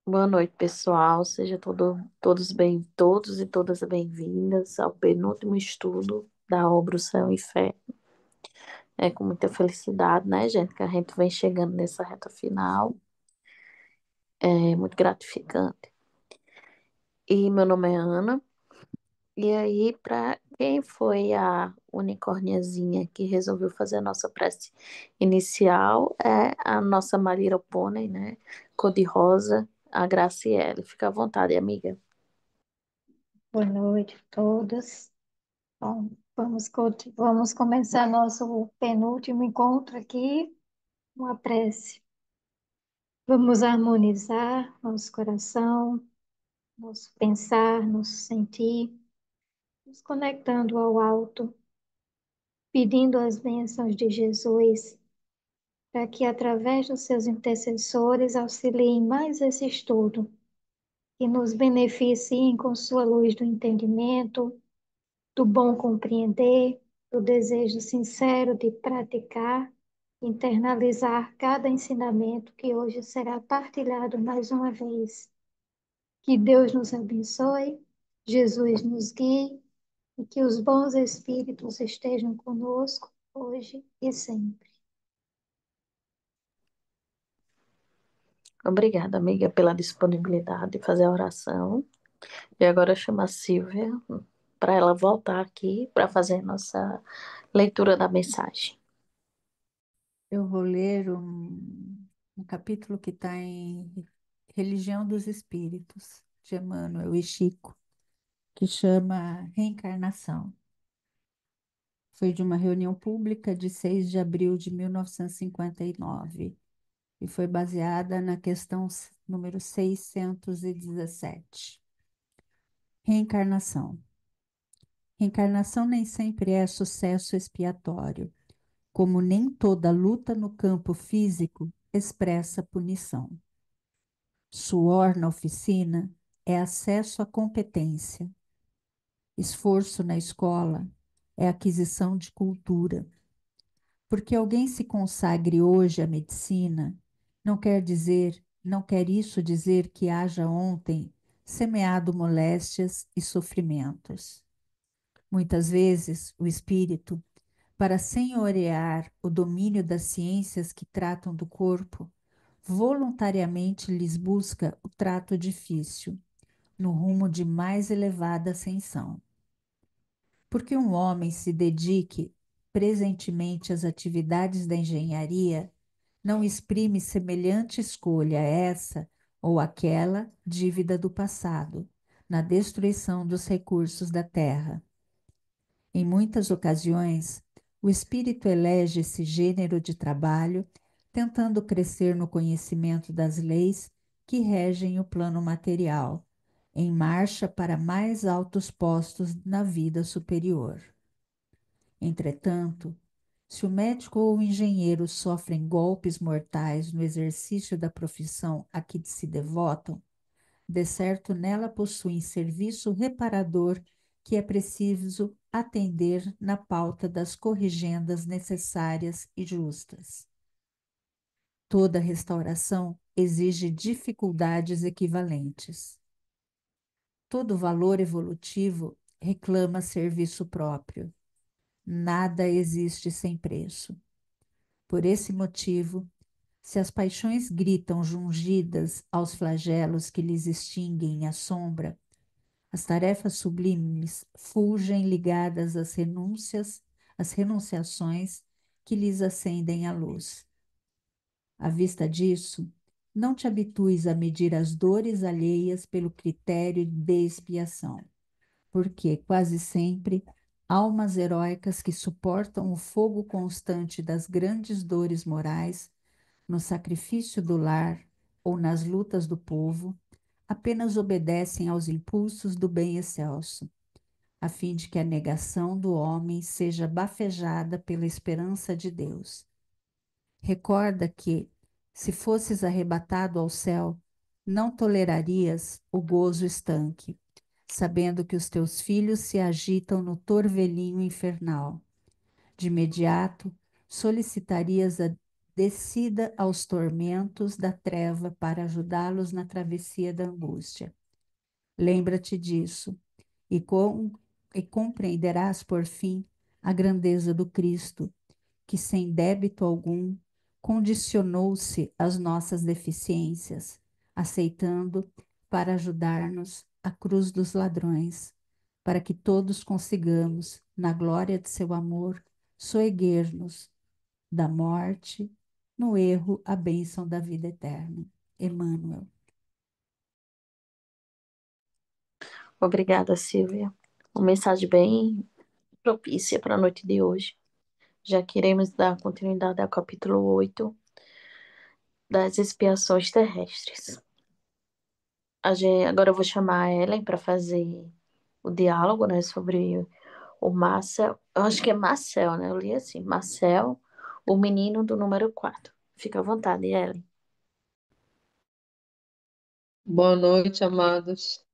Boa noite, pessoal. Seja todos e todas bem-vindas ao penúltimo estudo da obra O Céu e Fé. É com muita felicidade, né, gente, que a gente vem chegando nessa reta final. É muito gratificante. E meu nome é Ana. E aí, para quem foi a unicórniazinha que resolveu fazer a nossa prece inicial, é a nossa Maria Pônei, né? Cor-de-rosa, a Graciele. Fica à vontade, amiga. Boa noite a todos. Bom, vamos começar nosso penúltimo encontro aqui, uma prece. Vamos harmonizar nosso coração, nosso pensar, nosso sentir, nos conectando ao alto, pedindo as bênçãos de Jesus, para que através dos seus intercessores auxiliem mais esse estudo e nos beneficiem com sua luz do entendimento, do bom compreender, do desejo sincero de praticar, internalizar cada ensinamento que hoje será partilhado mais uma vez. Que Deus nos abençoe, Jesus nos guie e que os bons espíritos estejam conosco hoje e sempre. Obrigada, amiga, pela disponibilidade de fazer a oração. E agora eu chamo a Silvia para ela voltar aqui para fazer a nossa leitura da mensagem. Eu vou ler um capítulo que está em Religião dos Espíritos, de Emmanuel e Chico, que chama Reencarnação. Foi de uma reunião pública de 6 de abril de 1959 e foi baseada na questão número 617. Reencarnação. Reencarnação nem sempre é sucesso expiatório, como nem toda luta no campo físico expressa punição. Suor na oficina é acesso à competência. Esforço na escola é aquisição de cultura. Porque alguém se consagre hoje à medicina, não quer isso dizer que haja ontem semeado moléstias e sofrimentos. Muitas vezes, o espírito, para senhorear o domínio das ciências que tratam do corpo, voluntariamente lhes busca o trato difícil, no rumo de mais elevada ascensão. Porque um homem se dedique presentemente às atividades da engenharia, não exprime semelhante escolha a essa ou aquela dívida do passado, na destruição dos recursos da terra. Em muitas ocasiões, o espírito elege esse gênero de trabalho, tentando crescer no conhecimento das leis que regem o plano material, em marcha para mais altos postos na vida superior. Entretanto, se o médico ou o engenheiro sofrem golpes mortais no exercício da profissão a que se devotam, de certo nela possuem serviço reparador que é preciso atender na pauta das corrigendas necessárias e justas. Toda restauração exige dificuldades equivalentes. Todo valor evolutivo reclama serviço próprio. Nada existe sem preço. Por esse motivo, se as paixões gritam jungidas aos flagelos que lhes extinguem a sombra, as tarefas sublimes fulgem ligadas às renúncias, às renunciações que lhes acendem a luz. À vista disso, não te habitues a medir as dores alheias pelo critério de expiação, porque quase sempre almas heróicas que suportam o fogo constante das grandes dores morais, no sacrifício do lar ou nas lutas do povo, apenas obedecem aos impulsos do bem excelso, a fim de que a negação do homem seja bafejada pela esperança de Deus. Recorda que, se fosses arrebatado ao céu, não tolerarias o gozo estanque, sabendo que os teus filhos se agitam no torvelinho infernal. De imediato, solicitarias a descida aos tormentos da treva para ajudá-los na travessia da angústia. Lembra-te disso e, e compreenderás, por fim, a grandeza do Cristo, que sem débito algum condicionou-se às nossas deficiências, aceitando para ajudar-nos a cruz dos ladrões, para que todos consigamos, na glória de seu amor, soerguer-nos da morte, no erro, a bênção da vida eterna. Emmanuel. Obrigada, Silvia. Uma mensagem bem propícia para a noite de hoje. Já que iremos dar continuidade ao capítulo 8 das expiações terrestres. Agora eu vou chamar a Ellen para fazer o diálogo, né, sobre o Marcel. Eu acho que é Marcel, né? Eu li assim, Marcel, o menino do número 4. Fica à vontade, Ellen. Boa noite, amados.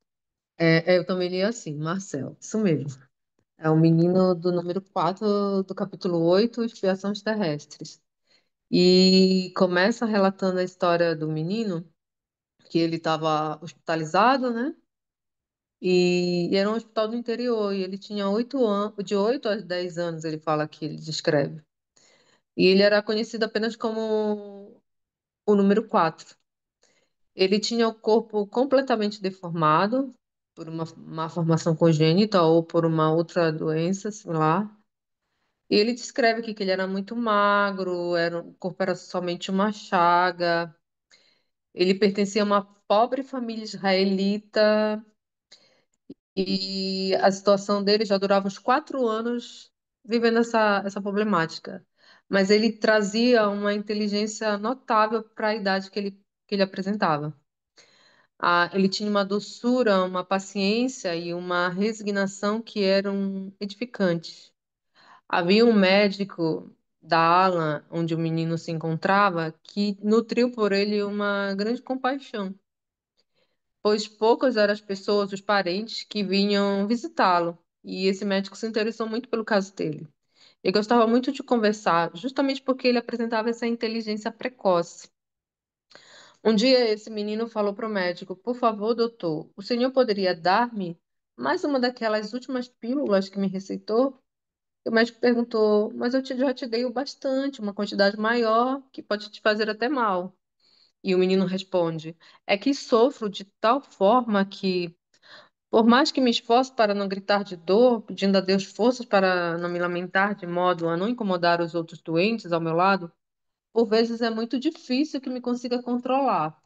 Eu também li assim, Marcel, isso mesmo. É o menino do número 4 do capítulo 8, Expiações Terrestres. E começa relatando a história do menino, que ele estava hospitalizado, né? E era um hospital do interior, e ele tinha 8 anos, de 8 a 10 anos, ele fala que ele descreve. E ele era conhecido apenas como o número 4. Ele tinha o corpo completamente deformado por uma malformação congênita ou por uma outra doença similar. E ele descreve aqui que ele era muito magro, o corpo era somente uma chaga. Ele pertencia a uma pobre família israelita e a situação dele já durava uns 4 anos vivendo essa problemática. Mas ele trazia uma inteligência notável para a idade que ele apresentava. Ele tinha uma doçura, uma paciência e uma resignação que eram edificantes. Havia um médico da ala onde o menino se encontrava que nutriu por ele uma grande compaixão, pois poucas eram as pessoas, os parentes, que vinham visitá-lo, e esse médico se interessou muito pelo caso dele. Ele gostava muito de conversar, justamente porque ele apresentava essa inteligência precoce. Um dia esse menino falou para o médico: Por favor, doutor, o senhor poderia dar-me mais uma daquelas últimas pílulas que me receitou? E o médico perguntou: Mas já te dei o bastante, uma quantidade maior que pode te fazer até mal. E o menino responde: É que sofro de tal forma que, por mais que me esforce para não gritar de dor, pedindo a Deus forças para não me lamentar de modo a não incomodar os outros doentes ao meu lado, por vezes é muito difícil que me consiga controlar.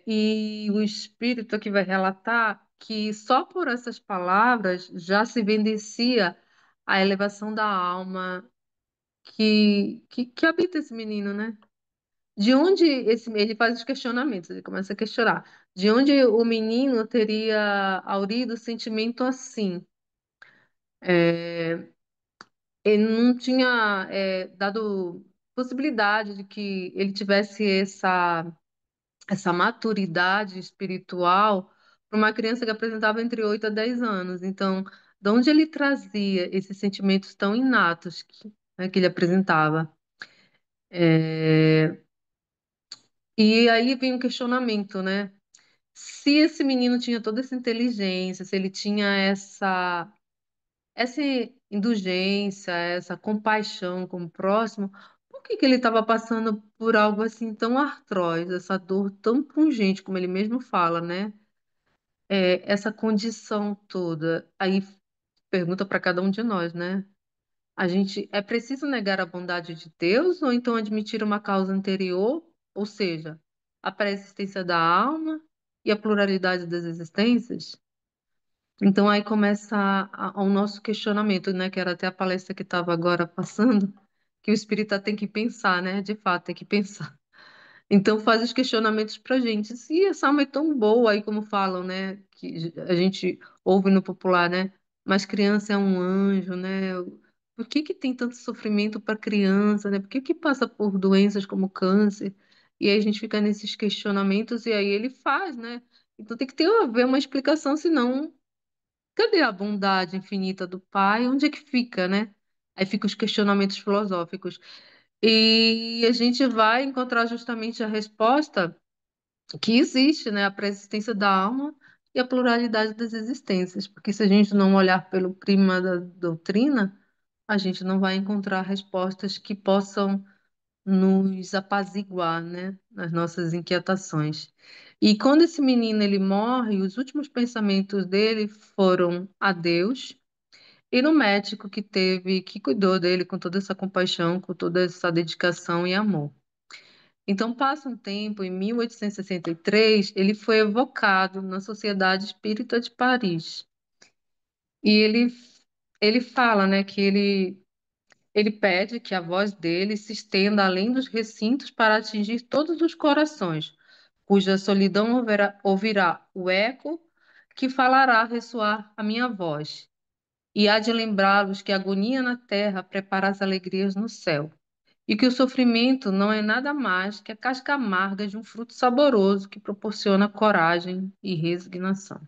E o Espírito aqui vai relatar que só por essas palavras já se evidencia a elevação da alma que habita esse menino, né? De onde ele faz os questionamentos, ele começa a questionar. De onde o menino teria aurido sentimento assim? É, ele não tinha dado possibilidade de que ele tivesse essa maturidade espiritual para uma criança que apresentava entre 8 a 10 anos. Então, de onde ele trazia esses sentimentos tão inatos que ele apresentava? É, E aí vem um questionamento, né? Se esse menino tinha toda essa inteligência, se ele tinha essa indulgência, essa compaixão com o próximo, por que ele estava passando por algo assim tão atroz, essa dor tão pungente, como ele mesmo fala, né? Essa condição toda. Aí pergunta para cada um de nós, né? A gente é preciso negar a bondade de Deus ou então admitir uma causa anterior, ou seja, a pré-existência da alma e a pluralidade das existências? Então aí começa o nosso questionamento, né? Que era até a palestra que estava agora passando, que o espírita tem que pensar, né? De fato, tem que pensar. Então faz os questionamentos pra gente. Se essa alma é tão boa, aí como falam, né? Que a gente ouve no popular, né? Mas criança é um anjo, né? Por que que tem tanto sofrimento para criança, né? Por que que passa por doenças como câncer? E aí a gente fica nesses questionamentos e aí ele faz, né? Então tem que haver uma explicação, senão cadê a bondade infinita do Pai? Onde é que fica, né? Aí ficam os questionamentos filosóficos. E a gente vai encontrar justamente a resposta que existe, né? A pré-existência da alma e a pluralidade das existências. Porque se a gente não olhar pelo prisma da doutrina, a gente não vai encontrar respostas que possam nos apaziguar, né? Nas nossas inquietações. E quando esse menino ele morre, os últimos pensamentos dele foram a Deus e no médico que cuidou dele com toda essa compaixão, com toda essa dedicação e amor. Então, passa um tempo, em 1863, ele foi evocado na Sociedade Espírita de Paris. E ele fala, né, que ele pede que a voz dele se estenda além dos recintos para atingir todos os corações, cuja solidão ouvirá o eco que falará ressoar a minha voz. E há de lembrá-los que a agonia na terra prepara as alegrias no céu. E que o sofrimento não é nada mais que a casca amarga de um fruto saboroso que proporciona coragem e resignação.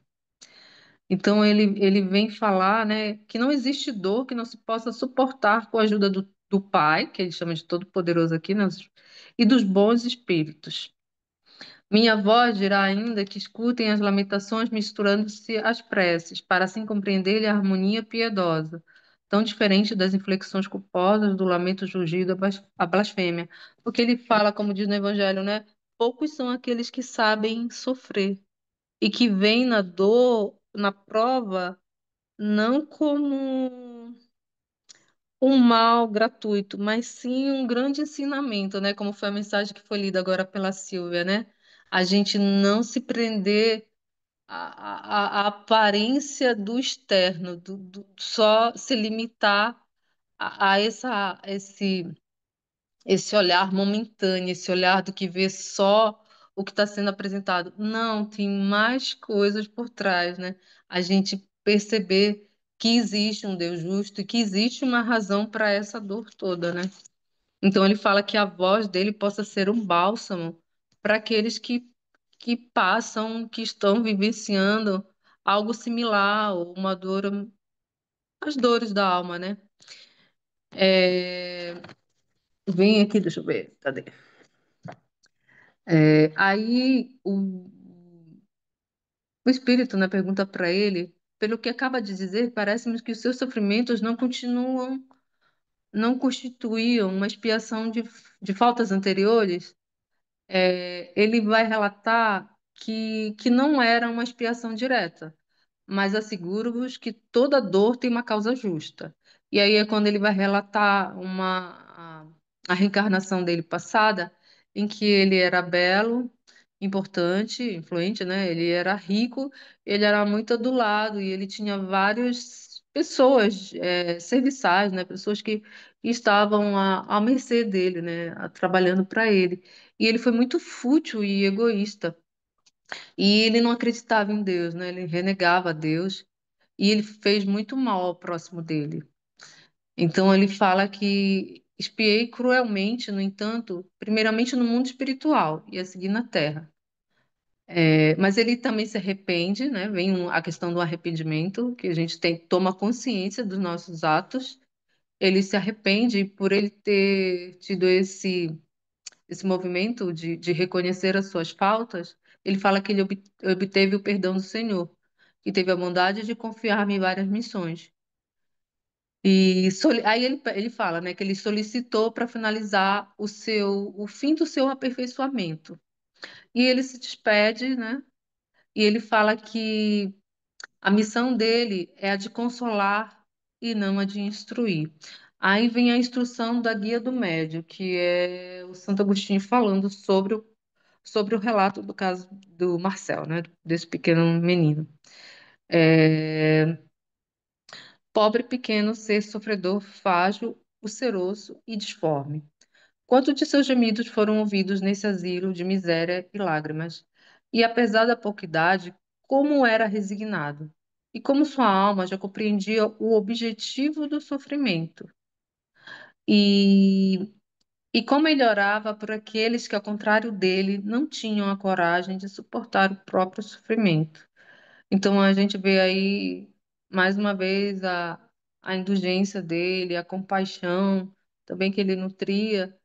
Então ele vem falar, né, que não existe dor que não se possa suportar com a ajuda do Pai, que ele chama de Todo-Poderoso aqui, né, e dos bons espíritos. Minha voz dirá ainda que escutem as lamentações misturando-se às preces, para assim compreender a harmonia piedosa, tão diferente das inflexões culposas do lamento julgido à blasfêmia. Porque ele fala, como diz no Evangelho, né? Poucos são aqueles que sabem sofrer e que veem na dor, na prova, não como um mal gratuito, mas sim um grande ensinamento, né? Como foi a mensagem que foi lida agora pela Silvia, né? A gente não se prender à aparência do externo, só se limitar esse olhar momentâneo, esse olhar do que vê só o que está sendo apresentado. Não, tem mais coisas por trás, né? A gente perceber que existe um Deus justo e que existe uma razão para essa dor toda, né? Então ele fala que a voz dele possa ser um bálsamo para aqueles que passam, que estão vivenciando algo similar, ou uma dor, as dores da alma, né? É, vem aqui, deixa eu ver, cadê? Aí o espírito, né, pergunta para ele, pelo que acaba de dizer, parece-me que os seus sofrimentos não constituíam uma expiação de faltas anteriores. Ele vai relatar que não era uma expiação direta, mas asseguro-vos que toda dor tem uma causa justa. E aí é quando ele vai relatar a reencarnação dele passada, em que ele era belo, importante, influente, né? Ele era rico, ele era muito adulado e ele tinha várias pessoas, serviçais, né? Pessoas que estavam à mercê dele, né? Trabalhando para ele. E ele foi muito fútil e egoísta. E ele não acreditava em Deus, né? Ele renegava Deus e ele fez muito mal ao próximo dele. Então ele fala que espiei cruelmente, no entanto, primeiramente no mundo espiritual e a seguir na terra. Mas ele também se arrepende, né? Vem a questão do arrependimento, que a gente toma consciência dos nossos atos. Ele se arrepende por ele ter tido esse movimento de reconhecer as suas faltas. Ele fala que ele obteve o perdão do Senhor, que teve a bondade de confiar-me em várias missões. Aí ele fala, né, que ele solicitou para finalizar o fim do seu aperfeiçoamento. E ele se despede, né? E ele fala que a missão dele é a de consolar e não a de instruir. Aí vem a instrução da Guia do Médio, que é o Santo Agostinho falando sobre o relato do caso do Marcel, né, desse pequeno menino. É, pobre pequeno ser sofredor, frágil, ulceroso e disforme. Quanto de seus gemidos foram ouvidos nesse asilo de miséria e lágrimas? E apesar da pouca idade, como era resignado? E como sua alma já compreendia o objetivo do sofrimento? E, e como ele orava por aqueles que, ao contrário dele, não tinham a coragem de suportar o próprio sofrimento? Então a gente vê aí, mais uma vez, a indulgência dele, a compaixão também que ele nutria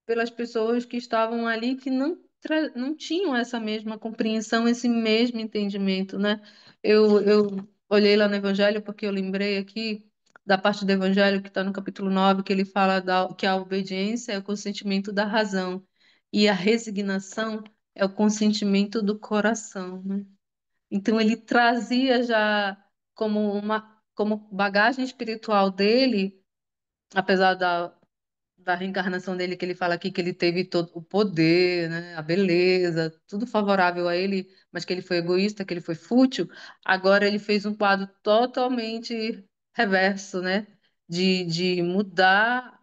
pelas pessoas que estavam ali que não tinham essa mesma compreensão, esse mesmo entendimento, né? Eu olhei lá no Evangelho porque eu lembrei aqui da parte do Evangelho que está no capítulo 9 que ele fala que a obediência é o consentimento da razão e a resignação é o consentimento do coração, né? Então ele trazia já como bagagem espiritual dele, apesar da reencarnação dele, que ele fala aqui que ele teve todo o poder, né, a beleza, tudo favorável a ele, mas que ele foi egoísta, que ele foi fútil. Agora ele fez um quadro totalmente reverso, né, de mudar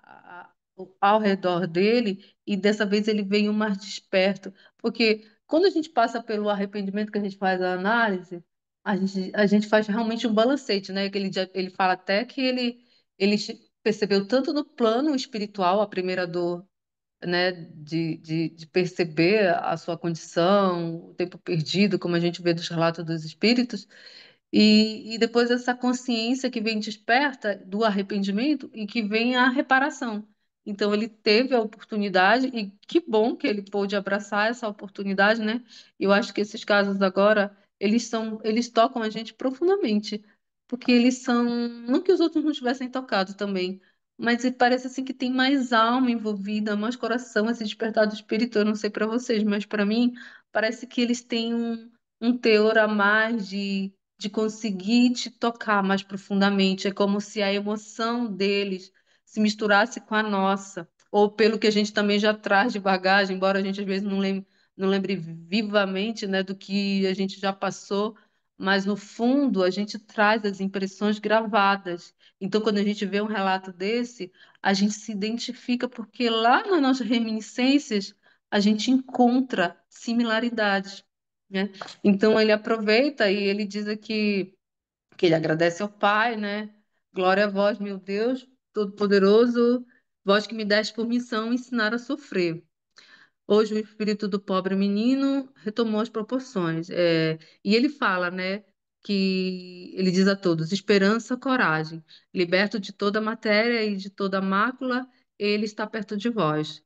ao redor dele, e dessa vez ele veio mais desperto, porque quando a gente passa pelo arrependimento, que a gente faz a análise, a gente faz realmente um balancete, né, que ele fala até que ele percebeu tanto no plano espiritual, a primeira dor, né, de perceber a sua condição, o tempo perdido, como a gente vê dos relatos dos espíritos, e depois essa consciência que vem desperta do arrependimento e que vem a reparação. Então ele teve a oportunidade e que bom que ele pôde abraçar essa oportunidade, né? Eu acho que esses casos agora eles tocam a gente profundamente, porque eles são, não que os outros não tivessem tocado também, mas parece assim que tem mais alma envolvida, mais coração, esse despertar do espírito. Eu não sei para vocês, mas para mim parece que eles têm um teor a mais de conseguir te tocar mais profundamente. É como se a emoção deles se misturasse com a nossa, ou pelo que a gente também já traz de bagagem, embora a gente às vezes não lembre vivamente, né, do que a gente já passou, mas no fundo a gente traz as impressões gravadas. Então, quando a gente vê um relato desse, a gente se identifica porque lá nas nossas reminiscências a gente encontra similaridades, né? Então ele aproveita e ele diz aqui que ele agradece ao Pai, né? Glória a vós, meu Deus, Todo-Poderoso, vós que me deste por missão ensinar a sofrer. Hoje o espírito do pobre menino retomou as proporções. E ele fala, né, que ele diz a todos: esperança, coragem, liberto de toda a matéria e de toda a mácula, ele está perto de vós.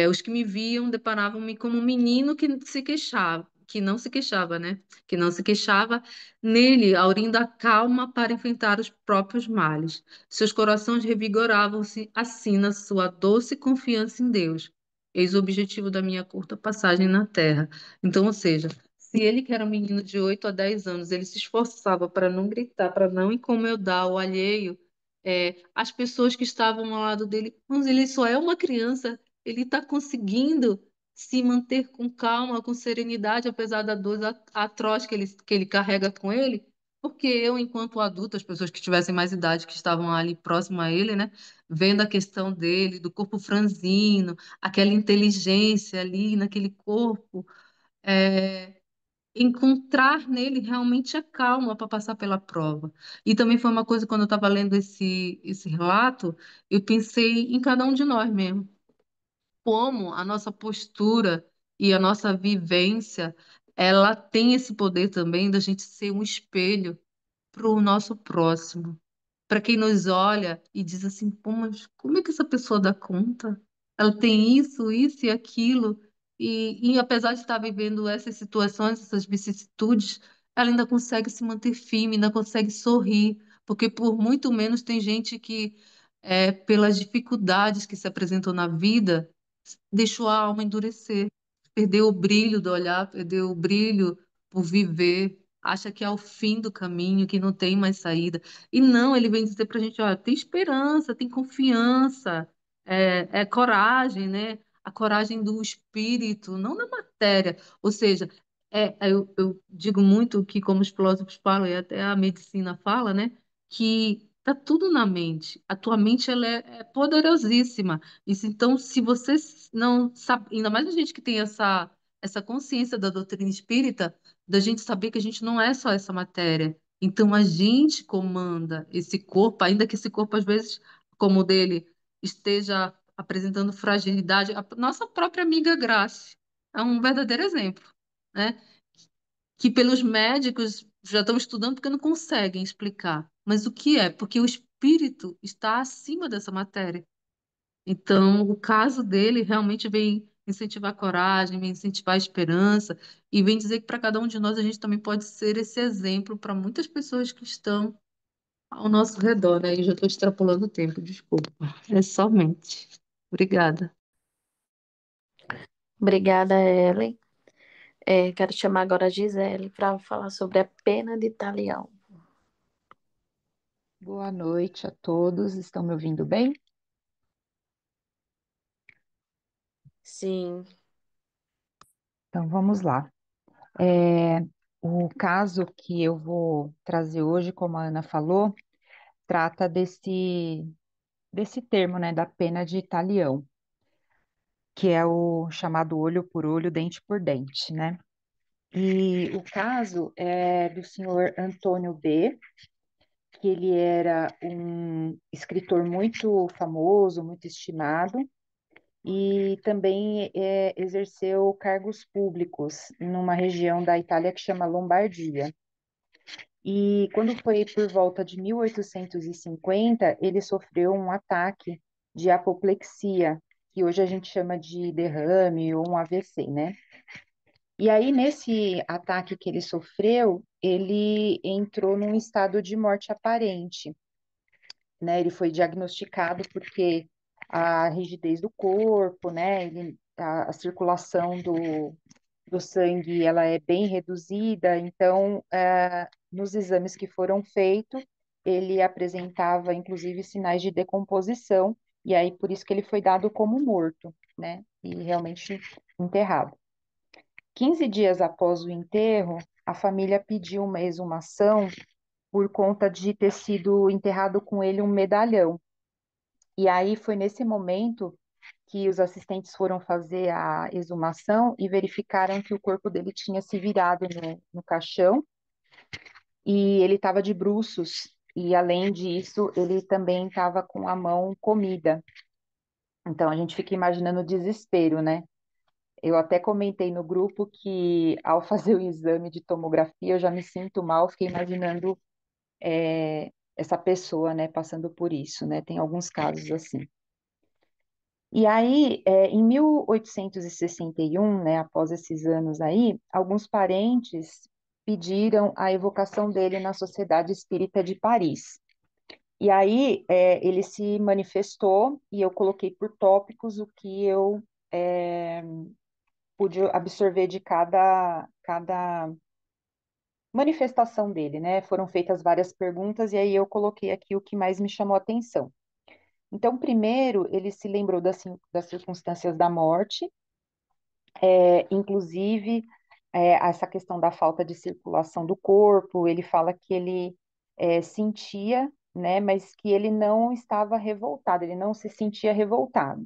Os que me viam deparavam-me como um menino que se queixava, que não se queixava, né? Que não se queixava, nele, aurindo a calma para enfrentar os próprios males. Seus corações revigoravam-se assim na sua doce confiança em Deus. Eis o objetivo da minha curta passagem na Terra. Então, ou seja, se ele, que era um menino de 8 a 10 anos, ele se esforçava para não gritar, para não incomodar o alheio, as pessoas que estavam ao lado dele, mas ele só é uma criança, ele está conseguindo se manter com calma, com serenidade, apesar da dor atroz que ele carrega com ele, porque eu, enquanto adulto, as pessoas que tivessem mais idade, que estavam ali próximo a ele, né, vendo a questão dele, do corpo franzino, aquela inteligência ali naquele corpo, é, encontrar nele realmente a calma para passar pela prova. E também foi uma coisa, quando eu estava lendo esse relato, eu pensei em cada um de nós mesmo, como a nossa postura e a nossa vivência, ela tem esse poder também da gente ser um espelho para o nosso próximo, para quem nos olha e diz assim, pô, mas como é que essa pessoa dá conta? Ela tem isso e aquilo, e apesar de estar vivendo essas situações, essas vicissitudes, ela ainda consegue se manter firme, ainda consegue sorrir, porque por muito menos tem gente que, pelas dificuldades que se apresentam na vida, deixou a alma endurecer, perdeu o brilho do olhar, perdeu o brilho por viver, acha que é o fim do caminho, que não tem mais saída. E não, ele vem dizer para a gente, olha, tem esperança, tem confiança, é coragem, né? A coragem do espírito, não da matéria. Ou seja, eu digo muito que, como os filósofos falam, e até a medicina fala, né? Que tá tudo na mente. A tua mente ela é poderosíssima. Isso, então, se você não sabe, ainda mais a gente que tem essa consciência da doutrina espírita, da gente saber que a gente não é só essa matéria. Então, a gente comanda esse corpo, ainda que esse corpo, às vezes, como o dele, esteja apresentando fragilidade. A nossa própria amiga Grace é um verdadeiro exemplo, né? Que pelos médicos já estão estudando porque não conseguem explicar. Mas o que é? Porque o espírito está acima dessa matéria. Então, o caso dele realmente vem incentivar a coragem, vem incentivar a esperança e vem dizer que para cada um de nós a gente também pode ser esse exemplo para muitas pessoas que estão ao nosso redor, né? Eu já estou extrapolando o tempo, desculpa. É somente. Obrigada. Obrigada, Ellen. Quero chamar agora a Gisele para falar sobre a pena de talião. Boa noite a todos. Estão me ouvindo bem? Sim, Então vamos lá. É, o caso que eu vou trazer hoje, como a Ana falou, trata desse termo, né, da pena de talião, que é o chamado olho por olho, dente por dente, né? E o caso é do senhor Antônio B., que ele era um escritor muito famoso, muito estimado, e também exerceu cargos públicos numa região da Itália que chama Lombardia. E quando foi por volta de 1850, ele sofreu um ataque de apoplexia, que hoje a gente chama de derrame ou um AVC, né? E aí, nesse ataque que ele sofreu, ele entrou num estado de morte aparente, né? Ele foi diagnosticado porque a rigidez do corpo, né? A circulação do sangue, ela é bem reduzida, então, nos exames que foram feitos, ele apresentava, inclusive, sinais de decomposição, e aí por isso que ele foi dado como morto, né? E realmente enterrado. 15 dias após o enterro, a família pediu uma exumação por conta de ter sido enterrado com ele um medalhão. E aí foi nesse momento que os assistentes foram fazer a exumação e verificaram que o corpo dele tinha se virado no caixão e ele estava de bruços. E além disso, ele também estava com a mão comida. Então a gente fica imaginando o desespero, né? Eu até comentei no grupo que ao fazer o exame de tomografia eu já me sinto mal, fiquei imaginando essa pessoa, né, passando por isso, né? Tem alguns casos assim. E aí, em 1861, né, após esses anos aí, alguns parentes pediram a evocação dele na Sociedade Espírita de Paris. E aí, ele se manifestou e eu coloquei por tópicos o que eu é, pude absorver de cada manifestação dele, né? Foram feitas várias perguntas e aí eu coloquei aqui o que mais me chamou a atenção. Então, primeiro, ele se lembrou das circunstâncias da morte, inclusive essa questão da falta de circulação do corpo. Ele fala que ele sentia, né, mas que ele não estava revoltado, ele não se sentia revoltado.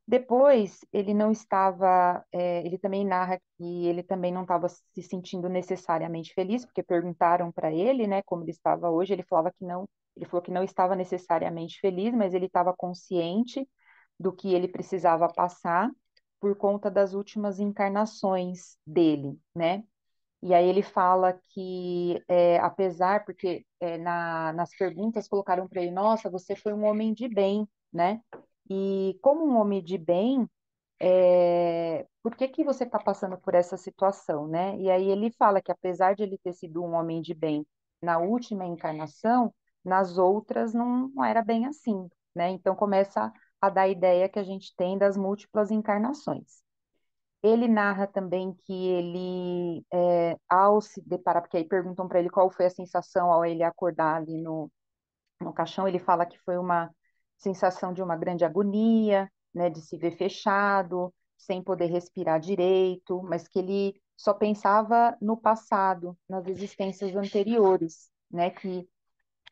Depois, ele não estava, ele também narra que ele também não estava se sentindo necessariamente feliz, porque perguntaram para ele, né, como ele estava hoje, ele falou que não estava necessariamente feliz, mas ele estava consciente do que ele precisava passar por conta das últimas encarnações dele, né? E aí ele fala que, apesar, porque nas perguntas colocaram para ele, nossa, você foi um homem de bem, né? E como um homem de bem, por que que você está passando por essa situação, né? E aí ele fala que apesar de ele ter sido um homem de bem na última encarnação, nas outras não era bem assim, né? Então começa a dar a ideia que a gente tem das múltiplas encarnações. Ele narra também que ele, ao se deparar, porque aí perguntam para ele qual foi a sensação ao ele acordar ali no caixão, ele fala que foi uma sensação de uma grande agonia, né, de se ver fechado, sem poder respirar direito, mas que ele só pensava no passado, nas existências anteriores, né, que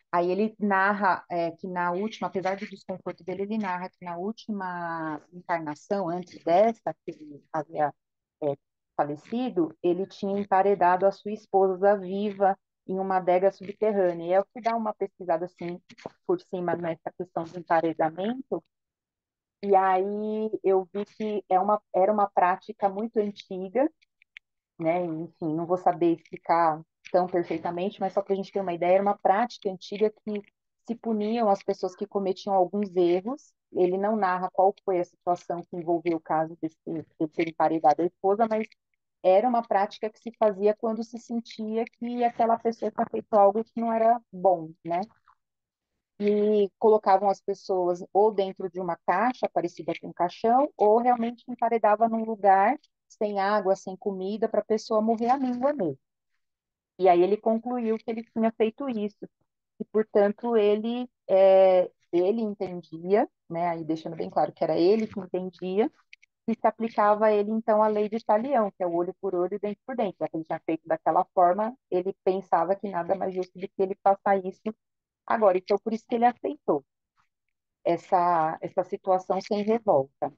aí ele narra que na última, apesar do desconforto dele, ele narra que na última encarnação, antes dessa, que ele havia é, falecido, ele tinha emparedado a sua esposa viva em uma adega subterrânea. E eu fui dar uma pesquisada assim por cima nessa questão do emparedamento, e aí eu vi que era uma prática muito antiga, né? Enfim, não vou saber explicar tão perfeitamente, mas só para a gente ter uma ideia, era uma prática antiga que se puniam as pessoas que cometiam alguns erros. Ele não narra qual foi a situação que envolveu o caso de ter emparedado a esposa, mas era uma prática que se fazia quando se sentia que aquela pessoa tinha feito algo que não era bom, né? E colocavam as pessoas ou dentro de uma caixa parecida com um caixão, ou realmente emparedava num lugar sem água, sem comida, para a pessoa morrer à míngua mesmo. E aí ele concluiu que ele tinha feito isso, e portanto ele entendia, né? Aí deixando bem claro que era ele que entendia, que se aplicava a ele então a lei de talião, que é o olho por olho e dente por dente. Já que ele tinha feito daquela forma, ele pensava que nada mais justo do que ele passar isso agora. Então por isso que ele aceitou essa situação sem revolta.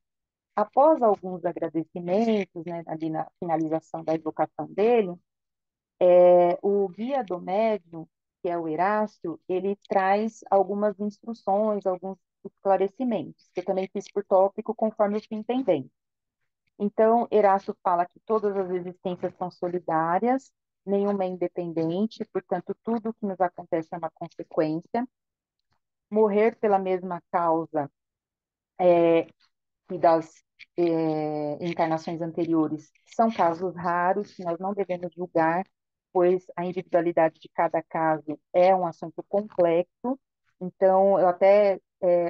Após alguns agradecimentos, né, ali na finalização da educação dele, o guia do médium, que é o Erácio, ele traz algumas instruções, alguns esclarecimentos, que eu também fiz por tópico conforme eu fui entendendo. Então, Erácio fala que todas as existências são solidárias, nenhuma é independente, portanto, tudo que nos acontece é uma consequência. Morrer pela mesma causa e das encarnações anteriores são casos raros que nós não devemos julgar, pois a individualidade de cada caso é um assunto complexo. Então, eu até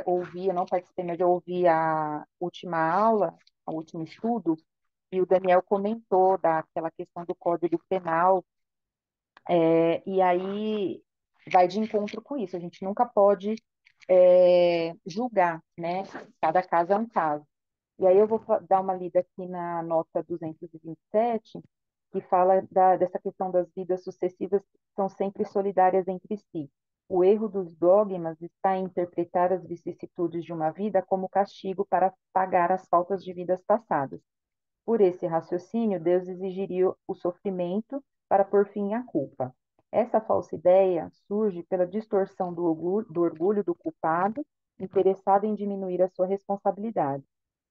ouvi, eu não participei, mas eu ouvi a última aula, o último estudo, e o Daniel comentou daquela questão do Código Penal, e aí vai de encontro com isso. A gente nunca pode julgar, né? Cada caso é um caso. E aí eu vou dar uma lida aqui na nota 227, que fala dessa questão das vidas sucessivas que são sempre solidárias entre si. O erro dos dogmas está em interpretar as vicissitudes de uma vida como castigo para pagar as faltas de vidas passadas. Por esse raciocínio, Deus exigiria o sofrimento para pôr fim à culpa. Essa falsa ideia surge pela distorção do orgulho do culpado, interessado em diminuir a sua responsabilidade.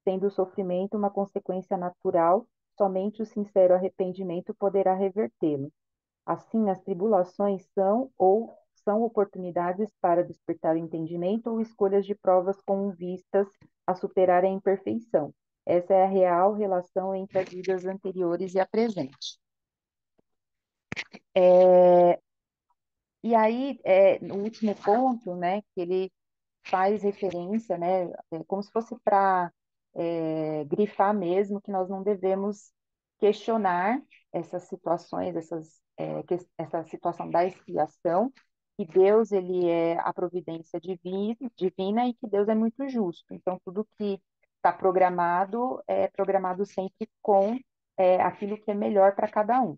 Sendo o sofrimento uma consequência natural, somente o sincero arrependimento poderá revertê-lo. Assim, as tribulações são oportunidades para despertar o entendimento ou escolhas de provas com vistas a superar a imperfeição. Essa é a real relação entre as vidas anteriores e a presente. E aí, no último ponto, né, que ele faz referência, né, como se fosse para grifar mesmo que nós não devemos questionar essas situações, essa situação da expiação, que Deus ele é a providência divina e que Deus é muito justo. Então, tudo que está programado é programado sempre com aquilo que é melhor para cada um.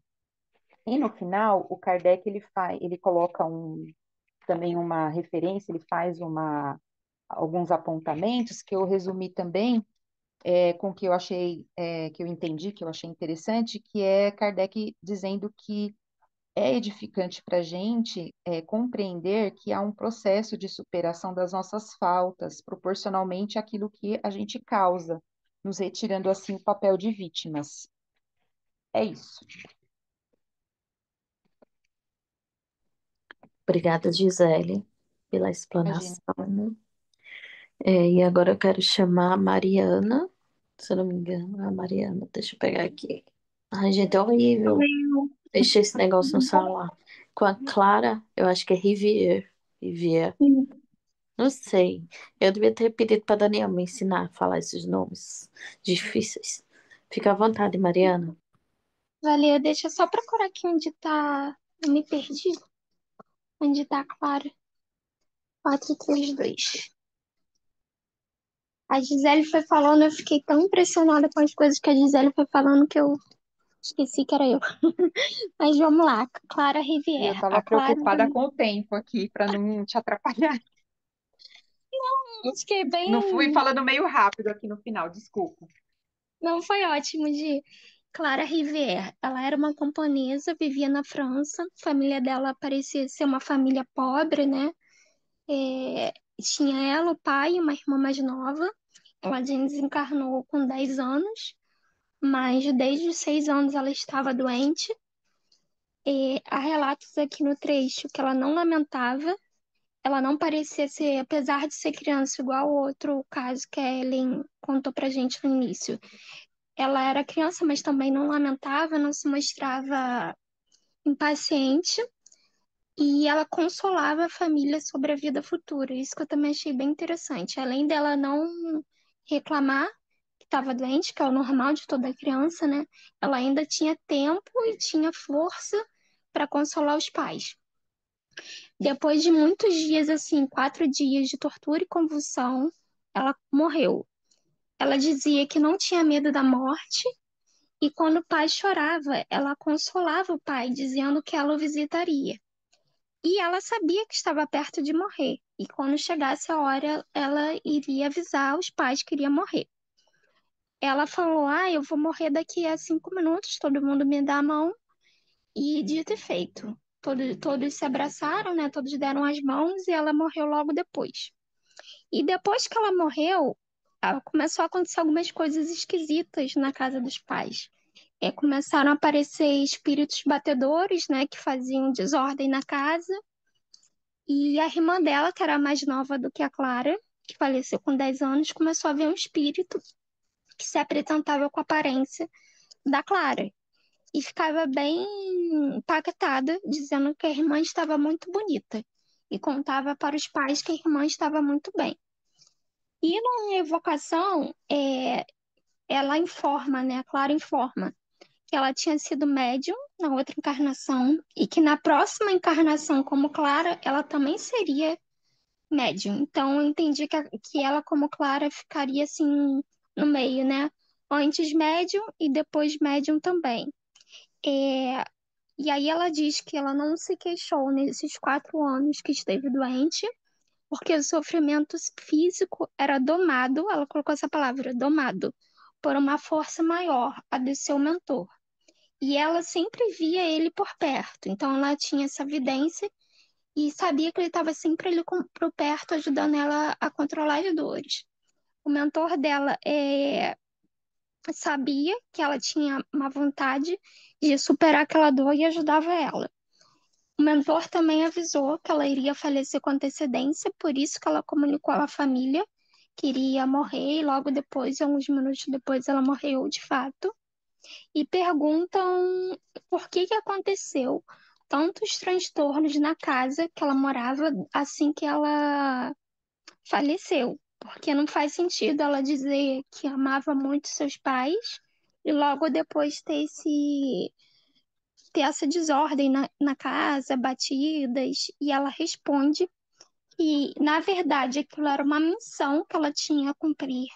E no final, o Kardec ele coloca também uma referência, ele faz alguns apontamentos que eu resumi também com o que eu achei, que eu entendi, que eu achei interessante, que é Kardec dizendo que é edificante para a gente compreender que há um processo de superação das nossas faltas, proporcionalmente àquilo que a gente causa, nos retirando assim o papel de vítimas. É isso. Obrigada, Gisele, pela Imagina. explanação. E agora eu quero chamar a Mariana, se eu não me engano, a Mariana, deixa eu pegar aqui. Ai, gente, é horrível. Deixei esse negócio no celular. Com a Clara, eu acho que é Rivière. Rivière. Não sei. Eu devia ter pedido para Daniel me ensinar a falar esses nomes difíceis. Fica à vontade, Mariana. Valeu, deixa eu só procurar aqui onde tá. Eu me perdi. Onde tá a Clara? 432. A Gisele foi falando, eu fiquei tão impressionada com as coisas que a Gisele foi falando que eu esqueci que era eu. Mas vamos lá, Clara E eu Rivière. estava A Clara, preocupada com o tempo aqui, para não te atrapalhar. fiquei Não fui bem. falando meio rápido aqui no final, desculpa. Não, foi ótimo de Clara Rivière. Ela era uma camponesa, vivia na França. A família dela parecia ser uma família pobre, né? É, tinha ela, o pai e uma irmã mais nova. Ela desencarnou com 10 anos, mas desde os 6 anos ela estava doente. E há relatos aqui no trecho que ela não lamentava, ela não parecia ser, apesar de ser criança, igual o outro caso que a Ellen contou pra gente no início. Ela era criança, mas também não lamentava, não se mostrava impaciente e ela consolava a família sobre a vida futura. Isso que eu também achei bem interessante. Além dela não reclamar que estava doente, que é o normal de toda criança, né? Ela ainda tinha tempo e tinha força para consolar os pais. Depois de muitos dias, assim, 4 dias de tortura e convulsão, ela morreu. Ela dizia que não tinha medo da morte e quando o pai chorava, ela consolava o pai, dizendo que ela o visitaria. E ela sabia que estava perto de morrer. E quando chegasse a hora, ela iria avisar os pais que iria morrer. Ela falou: Ah, eu vou morrer daqui a 5 minutos, todo mundo me dá a mão. E dito e feito. Todos se abraçaram, né? Todos deram as mãos e ela morreu logo depois. E depois que ela morreu, começou a acontecer algumas coisas esquisitas na casa dos pais. Começaram a aparecer espíritos batedores, né? Que faziam desordem na casa. E a irmã dela, que era mais nova do que a Clara, que faleceu com 10 anos, começou a ver um espírito que se apresentava com a aparência da Clara. E ficava bem impactada, dizendo que a irmã estava muito bonita. E contava para os pais que a irmã estava muito bem. E numa evocação, ela informa, né? A Clara informa que ela tinha sido médium na outra encarnação e que na próxima encarnação, como Clara, ela também seria médium. Então, eu entendi que ela, como Clara, ficaria assim no meio, né? Antes médium e depois médium também. É, E aí ela diz que ela não se queixou nesses 4 anos que esteve doente, porque o sofrimento físico era domado, ela colocou essa palavra, domado, por uma força maior, a de seu mentor. E ela sempre via ele por perto, então ela tinha essa evidência e sabia que ele estava sempre ali por perto, ajudando ela a controlar as dores. O mentor dela sabia que ela tinha uma vontade de superar aquela dor e ajudava ela. O mentor também avisou que ela iria falecer com antecedência, por isso que ela comunicou à família que iria morrer e logo depois, alguns minutos depois, ela morreu de fato. E perguntam por que aconteceu tantos transtornos na casa que ela morava assim que ela faleceu. Porque não faz sentido ela dizer que amava muito seus pais e logo depois ter essa desordem na casa, batidas, e ela responde que, na verdade, aquilo era uma missão que ela tinha a cumprir,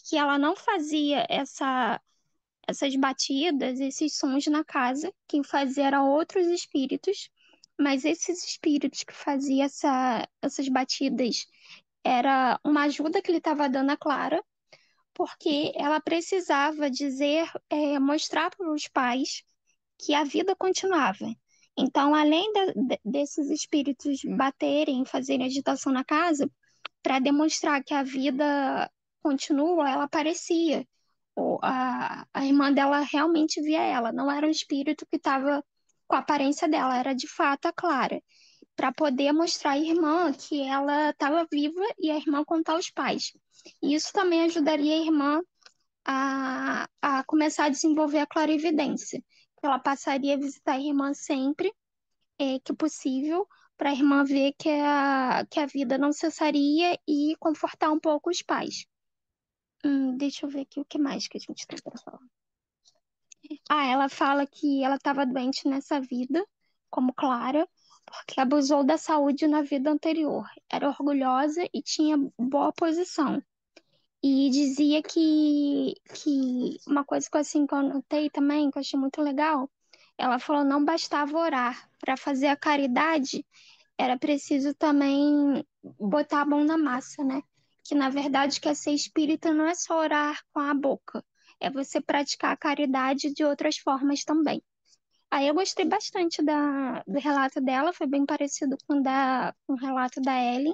que ela não fazia essas batidas, esses sons na casa, quem fazia eram outros espíritos, mas esses espíritos que faziam essas batidas era uma ajuda que ele estava dando a Clara, porque ela precisava dizer, mostrar para os pais que a vida continuava. Então, além desses espíritos baterem, fazerem agitação na casa, para demonstrar que a vida continua, ela aparecia. A irmã dela realmente via ela, não era um espírito que estava com a aparência dela, era de fato a Clara, para poder mostrar à irmã que ela estava viva e a irmã contar aos pais. E isso também ajudaria a irmã a começar a desenvolver a clarividência. Ela passaria a visitar a irmã sempre que possível, para a irmã ver que a vida não cessaria e confortar um pouco os pais. Deixa eu ver aqui o que mais que a gente tem para falar. Ela fala que ela estava doente nessa vida, como Clara, porque abusou da saúde na vida anterior. Era orgulhosa e tinha boa posição. E dizia que uma coisa que, assim, que eu notei também, que eu achei muito legal, ela falou não bastava orar. Para fazer a caridade, era preciso também botar a mão na massa, né? Que na verdade quer ser espírita não é só orar com a boca, é você praticar a caridade de outras formas também. Aí eu gostei bastante do relato dela, foi bem parecido com o relato da Ellie.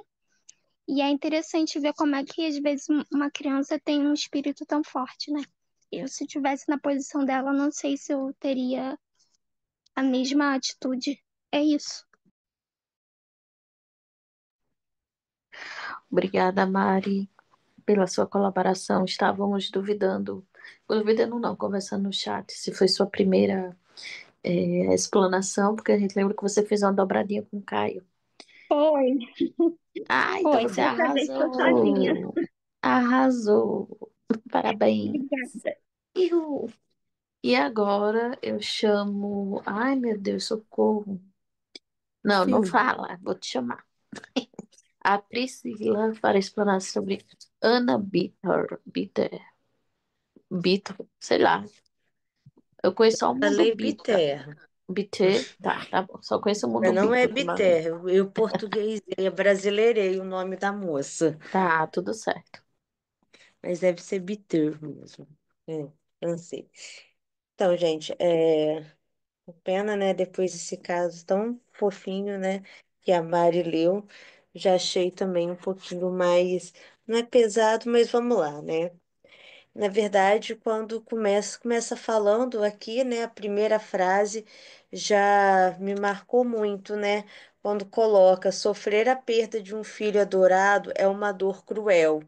E é interessante ver como é que às vezes uma criança tem um espírito tão forte, né? Eu, se tivesse na posição dela, não sei se eu teria a mesma atitude. É isso. Obrigada, Mari, pela sua colaboração. Estávamos duvidando não, conversando no chat, se foi sua primeira explanação, porque a gente lembra que você fez uma dobradinha com o Caio. Foi, Ah, então foi. você Dessa vez tô sozinha. arrasou! Arrasou! Parabéns! Obrigada. Ihu. E agora eu chamo. Ai, meu Deus, socorro! Não, não Silvia, fala, vou te chamar. A Priscila para explanar sobre Anna Bitter, sei lá. Eu conheço só o mundo Falei Bitter. Biter, Bitter, tá bom. Só conheço o mundo mas não é Bitter ultimamente. Biter. Eu portuguesei, brasileirei o nome da moça, Tá, tudo certo. mas deve ser Bitter mesmo. É, não sei. Então, gente, pena, né? Depois desse caso tão fofinho, né? Que a Mari leu, já achei também um pouquinho mais. Não é pesado, mas vamos lá, né? Na verdade, quando começa falando aqui, né? A primeira frase já me marcou muito, né? Quando coloca: sofrer a perda de um filho adorado é uma dor cruel.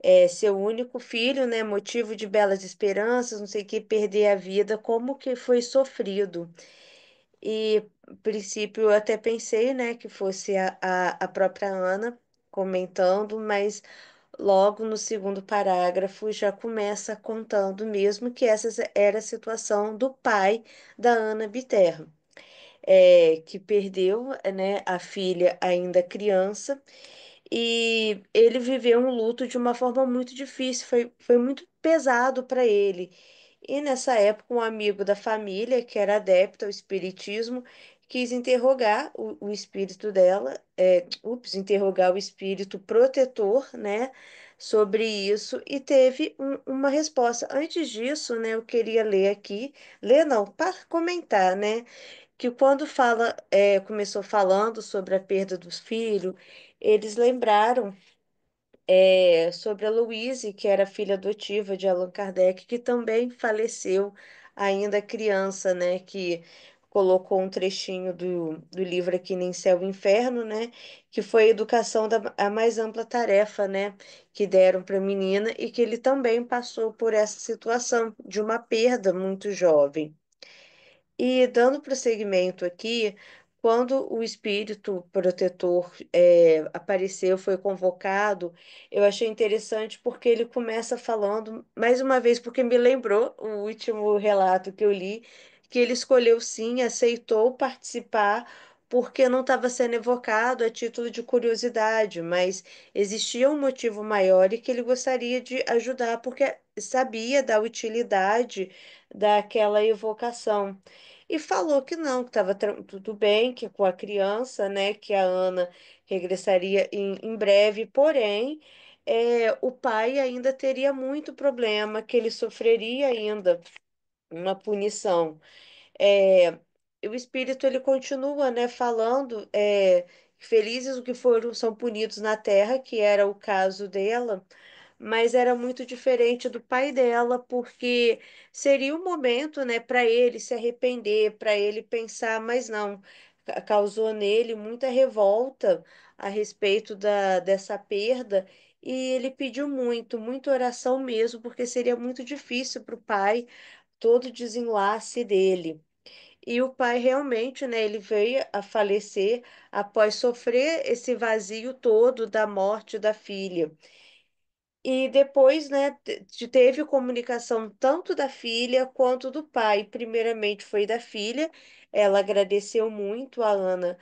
É seu único filho, né? Motivo de belas esperanças, não sei o que, perder a vida, como que foi sofrido. E, a princípio, eu até pensei, né, que fosse a própria Ana comentando, mas logo no segundo parágrafo já começa contando mesmo que essa era a situação do pai da Ana Bitterro, que perdeu, né, a filha ainda criança e ele viveu um luto de uma forma muito difícil, foi muito pesado para ele. E nessa época, um amigo da família, que era adepto ao espiritismo, quis interrogar o espírito dela, interrogar o espírito protetor, né, sobre isso, e teve uma resposta. Antes disso, né, eu queria ler aqui, ler não, para comentar, né, que quando começou falando sobre a perda dos filhos, eles lembraram sobre a Louise, que era filha adotiva de Allan Kardec, que também faleceu ainda criança, né? Que colocou um trechinho do livro aqui nem Céu e Inferno, né? Que foi a educação a mais ampla tarefa, né? Que deram para a menina e que ele também passou por essa situação de uma perda muito jovem. E dando prosseguimento aqui, quando o espírito protetor apareceu, foi convocado, eu achei interessante porque ele começa falando, mais uma vez, porque me lembrou o último relato que eu li, que ele escolheu sim, aceitou participar. Porque não estava sendo evocado a título de curiosidade, mas existia um motivo maior e que ele gostaria de ajudar, porque sabia da utilidade daquela evocação. E falou que não, que estava tudo bem, que com a criança, né, que a Ana regressaria em breve, porém, o pai ainda teria muito problema, que ele sofreria ainda uma punição. É, o espírito ele continua, né, falando, felizes os que foram são punidos na terra, que era o caso dela, mas era muito diferente do pai dela, porque seria o momento, né, para ele se arrepender, para ele pensar, mas não, causou nele muita revolta a respeito dessa perda. E ele pediu muito, muita oração mesmo, porque seria muito difícil para o pai todo o desenlace dele. E o pai realmente, né, ele veio a falecer após sofrer esse vazio todo da morte da filha. E depois, né, teve comunicação tanto da filha quanto do pai. Primeiramente foi da filha, ela agradeceu muito a Ana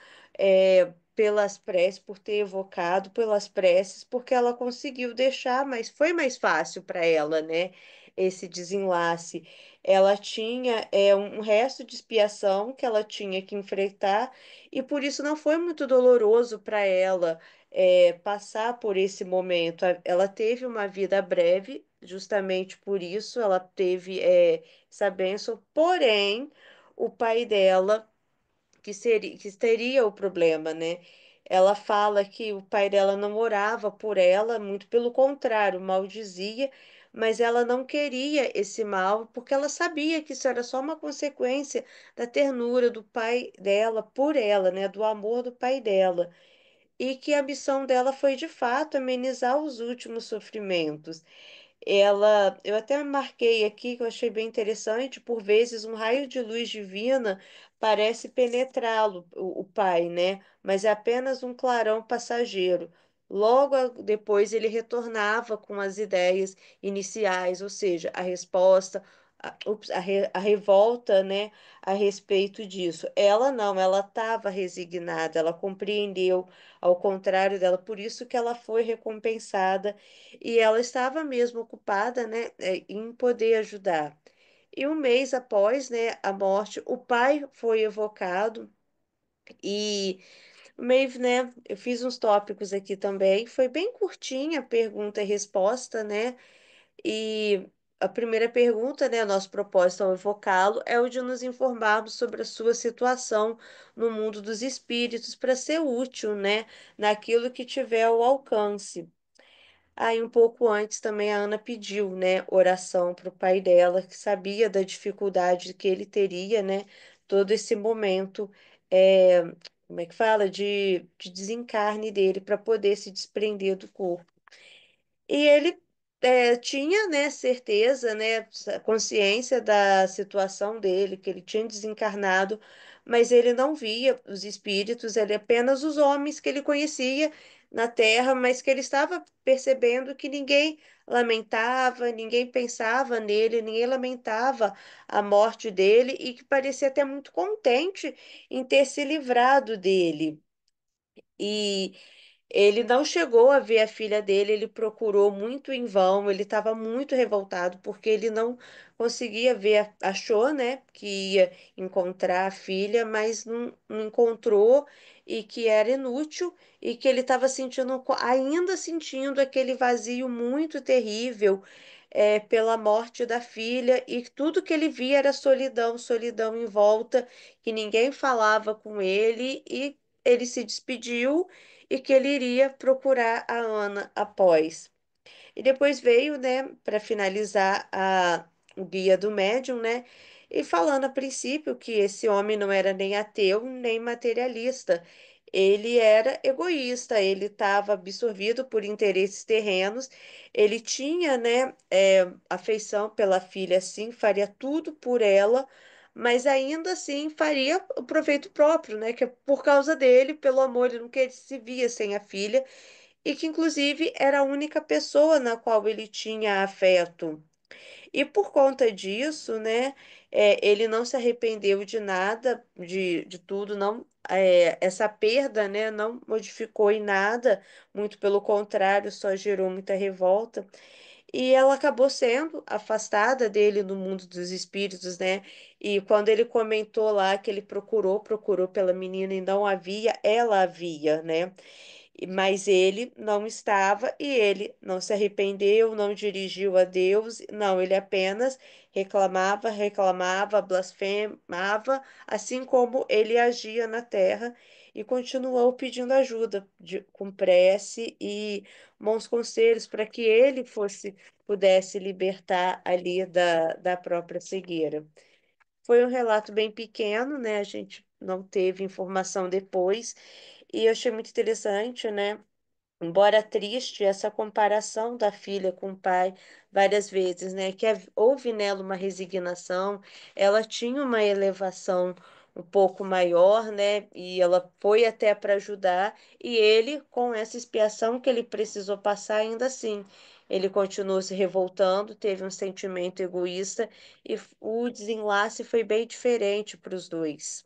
pelas preces, por ter evocado, pelas preces, porque ela conseguiu deixar, mas foi mais fácil para ela, né, esse desenlace. Ela tinha um resto de expiação que ela tinha que enfrentar, e por isso não foi muito doloroso para ela passar por esse momento. Ela teve uma vida breve, justamente por isso ela teve essa bênção, porém, o pai dela, que teria o problema, né? Ela fala que o pai dela não orava por ela, muito pelo contrário, maldizia, mas ela não queria esse mal, porque ela sabia que isso era só uma consequência da ternura do pai dela por ela, né? Do amor do pai dela. e que a missão dela foi de fato amenizar os últimos sofrimentos. Eu até marquei aqui que eu achei bem interessante, por vezes um raio de luz divina parece penetrá-lo, o pai, né? Mas é apenas um clarão passageiro. Depois ele retornava com as ideias iniciais, ou seja, a resposta, a revolta, né, a respeito disso. Ela não, ela estava resignada, ela compreendeu, ao contrário dela, por isso que ela foi recompensada e ela estava mesmo ocupada, né, em poder ajudar. E um mês após, né, a morte, o pai foi evocado e meio, né, eu fiz uns tópicos aqui também, foi bem curtinha a pergunta e resposta, né, e a primeira pergunta, né, nosso propósito ao evocá-lo é o de nos informarmos sobre a sua situação no mundo dos espíritos para ser útil, né, naquilo que tiver ao alcance. Aí, um pouco antes, também a Ana pediu, né, oração para o pai dela, que sabia da dificuldade que ele teria, né, todo esse momento, é, como é que fala, de desencarne dele para poder se desprender do corpo. E ele tinha, né, certeza, né, consciência da situação dele, que ele tinha desencarnado, mas ele não via os espíritos, ele apenas os homens que ele conhecia na Terra, mas que ele estava percebendo que ninguém lamentava, ninguém pensava nele, ninguém lamentava a morte dele e que parecia até muito contente em ter se livrado dele. E ele não chegou a ver a filha dele, ele procurou muito em vão, ele estava muito revoltado porque ele não conseguia ver, achou, né, que ia encontrar a filha, mas não encontrou e que era inútil e que ele estava sentindo, ainda sentindo aquele vazio muito terrível. Pela morte da filha, e tudo que ele via era solidão, solidão em volta, que ninguém falava com ele, e ele se despediu e que ele iria procurar a Ana após. E depois veio, né, para finalizar o guia do médium, né, e falando a princípio que esse homem não era nem ateu nem materialista. Ele era egoísta, ele estava absorvido por interesses terrenos, ele tinha, né, afeição pela filha, sim, faria tudo por ela, mas ainda assim faria o proveito próprio, né, que é por causa dele, pelo amor, ele nunca se via sem a filha, e que inclusive era a única pessoa na qual ele tinha afeto. E por conta disso, né, ele não se arrependeu de nada, de tudo, não, essa perda, né, não modificou em nada, muito pelo contrário, só gerou muita revolta. E ela acabou sendo afastada dele no mundo dos espíritos, né? E quando ele comentou lá que ele procurou pela menina e não havia, ela havia, né? Mas ele não estava e ele não se arrependeu, não dirigiu a Deus, não, ele apenas reclamava, reclamava, blasfemava, assim como ele agia na terra e continuou pedindo ajuda com prece e bons conselhos para que ele pudesse libertar ali da própria cegueira. Foi um relato bem pequeno, né? A gente não teve informação depois, e eu achei muito interessante, né? Embora triste, essa comparação da filha com o pai várias vezes, né? Que houve nela uma resignação, ela tinha uma elevação um pouco maior, né? E ela foi até para ajudar, e ele, com essa expiação que ele precisou passar, ainda assim, ele continuou se revoltando, teve um sentimento egoísta, e o desenlace foi bem diferente para os dois.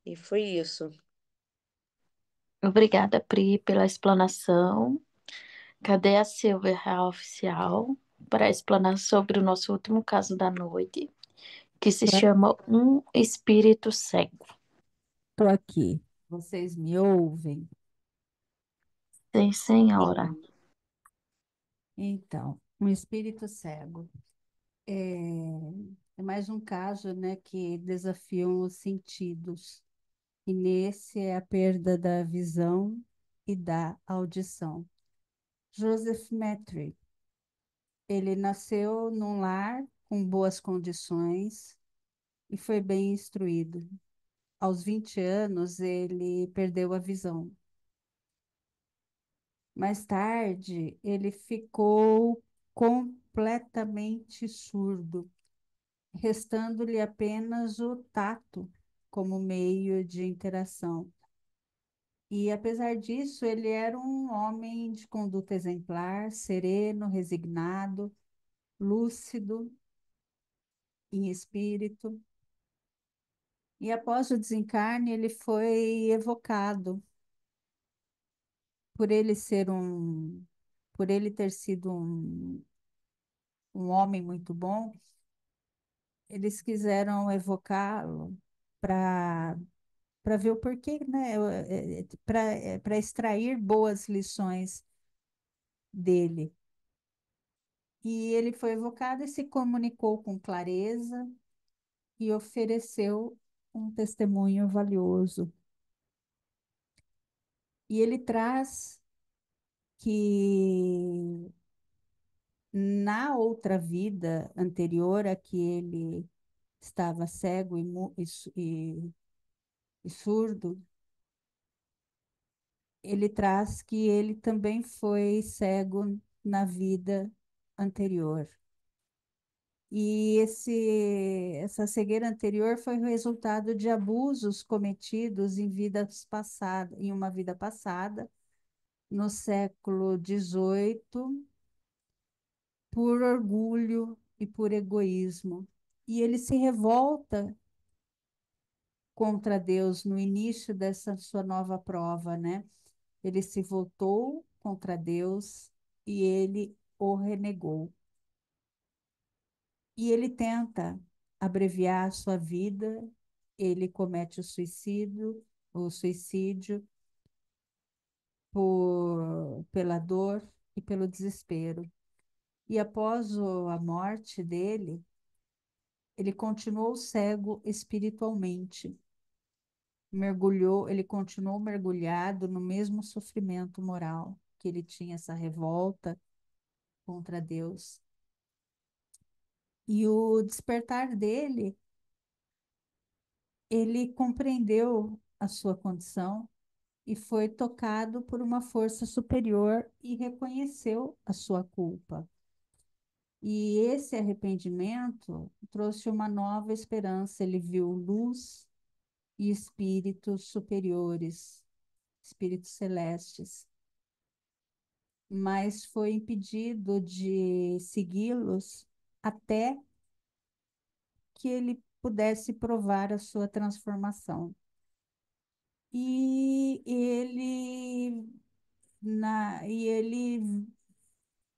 E foi isso. Obrigada, Pri, pela explanação. Cadê a Silvia Real Oficial para explanar sobre o nosso último caso da noite, que se chama Um Espírito Cego? Estou aqui. Vocês me ouvem? Sim, senhora. Então, um espírito cego. É, é mais um caso, né, que desafiam os sentidos. E nesse é a perda da visão e da audição. Joseph Metry, ele nasceu num lar com boas condições e foi bem instruído. Aos 20 anos, ele perdeu a visão. Mais tarde, ele ficou completamente surdo, restando-lhe apenas o tato como meio de interação. E, apesar disso, ele era um homem de conduta exemplar, sereno, resignado, lúcido em espírito. E, após o desencarne, ele foi evocado por ele ser por ele ter sido um homem muito bom. Eles quiseram evocá-lo para ver o porquê, né? Para extrair boas lições dele. E ele foi evocado e se comunicou com clareza e ofereceu um testemunho valioso. E ele traz que na outra vida anterior a que ele estava cego e surdo, ele traz que ele também foi cego na vida anterior. E essa cegueira anterior foi o resultado de abusos cometidos em uma vida passada, no século XVIII, por orgulho e por egoísmo. E ele se revolta contra Deus no início dessa sua nova prova, né? Ele se voltou contra Deus e ele o renegou. E ele tenta abreviar a sua vida, ele comete o suicídio pela dor e pelo desespero. E após a morte dele, ele continuou cego espiritualmente. Ele continuou mergulhado no mesmo sofrimento moral, que ele tinha essa revolta contra Deus. E o despertar dele, ele compreendeu a sua condição e foi tocado por uma força superior e reconheceu a sua culpa. E esse arrependimento trouxe uma nova esperança. Ele viu luz e espíritos superiores, espíritos celestes, mas foi impedido de segui-los até que ele pudesse provar a sua transformação. E ele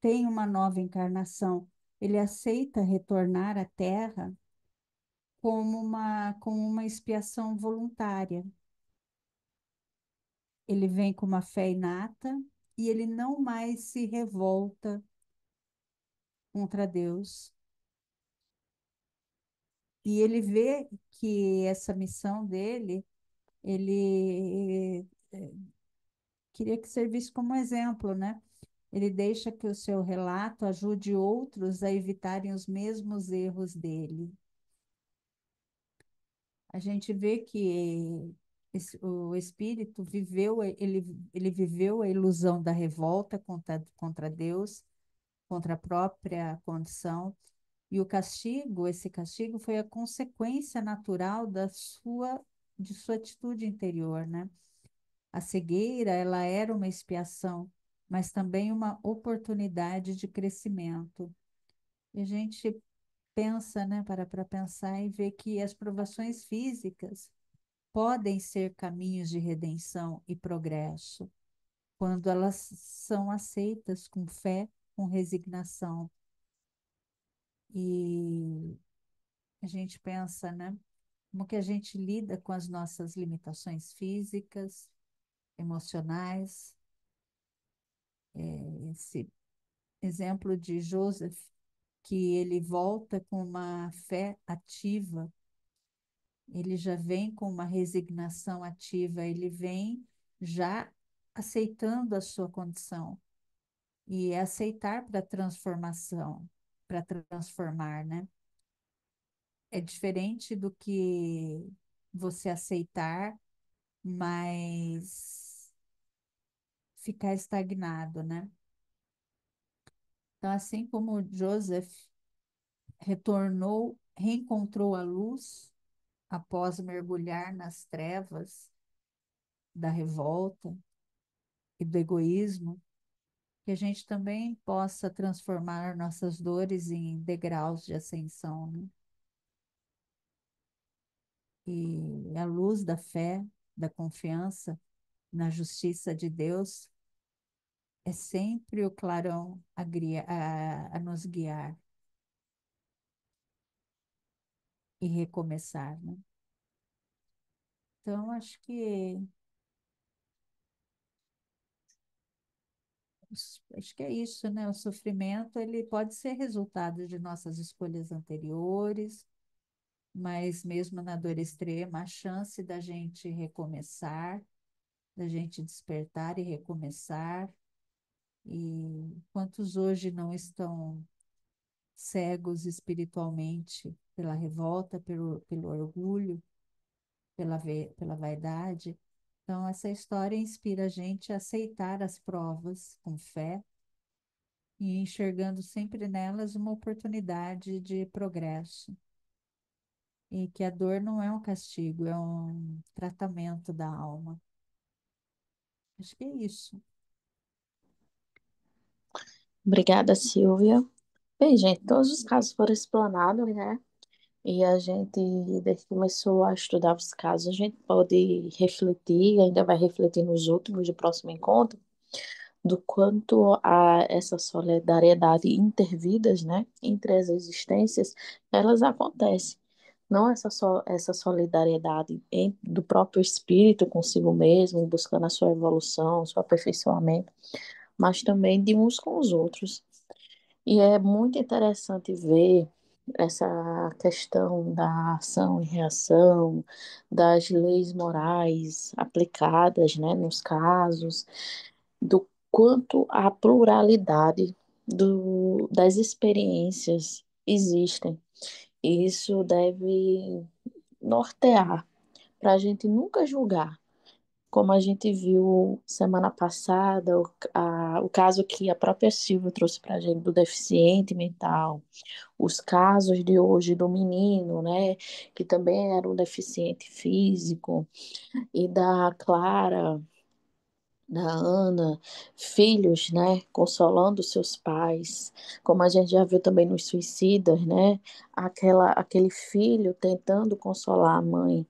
tem uma nova encarnação. Ele aceita retornar à Terra como uma expiação voluntária. Ele vem com uma fé inata e ele não mais se revolta contra Deus. E ele vê que essa missão dele, ele queria que servisse como exemplo, né? Ele deixa que o seu relato ajude outros a evitarem os mesmos erros dele. A gente vê que o espírito ele viveu a ilusão da revolta contra Deus, contra a própria condição, e esse castigo foi a consequência natural de sua atitude interior, né? A cegueira, ela era uma expiação, mas também uma oportunidade de crescimento. E a gente pensa, né, para pensar e ver que as provações físicas podem ser caminhos de redenção e progresso, quando elas são aceitas com fé, com resignação. E a gente pensa, né, como que a gente lida com as nossas limitações físicas, emocionais. Esse exemplo de Joseph, que ele volta com uma fé ativa, ele já vem com uma resignação ativa, ele vem já aceitando a sua condição. E é aceitar para transformação, para transformar, né? É diferente do que você aceitar, mas ficar estagnado, né? Então, assim como Joseph retornou, reencontrou a luz após mergulhar nas trevas da revolta e do egoísmo, que a gente também possa transformar nossas dores em degraus de ascensão, né? E a luz da fé, da confiança na justiça de Deus é sempre o clarão a nos guiar e recomeçar, né? Então, acho que é isso, né? O sofrimento, ele pode ser resultado de nossas escolhas anteriores, mas mesmo na dor extrema, a chance da gente recomeçar, da gente despertar e recomeçar. E quantos hoje não estão cegos espiritualmente pela revolta, pelo orgulho, pela vaidade? Então, essa história inspira a gente a aceitar as provas com fé e enxergando sempre nelas uma oportunidade de progresso. E que a dor não é um castigo, é um tratamento da alma. Acho que é isso. Obrigada, Silvia. Bem, gente, todos os casos foram explanados, né? E a gente, desde que começou a estudar os casos, a gente pode refletir, ainda vai refletir nos últimos do próximo encontro, do quanto a essa solidariedade intervidas, né, entre as existências, elas acontecem. Não essa solidariedade do próprio espírito consigo mesmo, buscando a sua evolução, seu aperfeiçoamento, mas também de uns com os outros. E é muito interessante ver essa questão da ação e reação, das leis morais aplicadas, né, nos casos, do quanto a pluralidade das experiências existem. E isso deve nortear para a gente nunca julgar. Como a gente viu semana passada, o caso que a própria Silvia trouxe para a gente do deficiente mental, os casos de hoje do menino, né, que também era um deficiente físico, e da Clara, da Ana, filhos, né, consolando seus pais, como a gente já viu também nos suicidas, né, aquele filho tentando consolar a mãe.